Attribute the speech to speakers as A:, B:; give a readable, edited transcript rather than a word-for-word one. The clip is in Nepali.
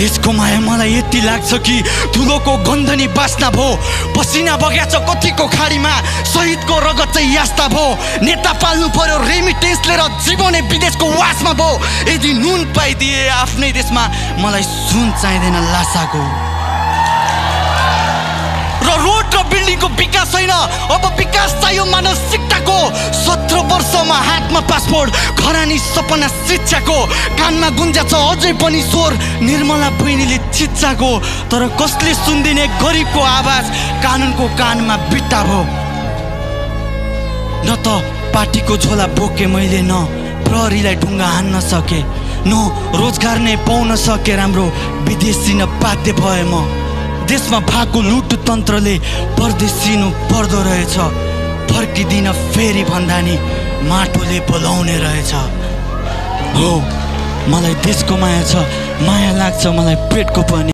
A: देशको माया मलाई यति लाग्छ कि धुलोको गन्धनी बास्ना भो, पसिना बग्याछ कतिको खाडीमा, शहीदको रगत चाहिँ यास्ता भो। नेता पाल्नु पर्यो रेमिटेन्स लिएर जीवनै विदेशको वासमा भो। यदि नुन पाइदिए आफ्नै देशमा मलाई सुन चाहिँदैन लासाको। र रोड र बिल्डिङको विकास छैन, अब विकास चाहियो मानसिकताको। 17 वर्षमा हातमा पासपोर्ट, घरानी सपना शिक्षाको, कानमा गुन्जा छ अझै पनि स्वर निर्मला बहिनीले चिच्चाको। तर कसले सुन्दिने गरिबको आवाज, कानुनको कानमा बिट्टा भो। न त पार्टीको झोला बोके मैले, न प्रहरीलाई ढुङ्गा हान्न सके, न रोजगार नै पाउन सके राम्रो, विदेशी न बाध्य भए म। देशमा भएको लुट तन्त्रले परदेशिनु पर्दो रहेछ, फर्किदिन फेरि भन्दा नि माटोले बोलाउने रहेछ। हो मलाई देशको माया छ, माया लाग्छ मलाई पेटको पनि।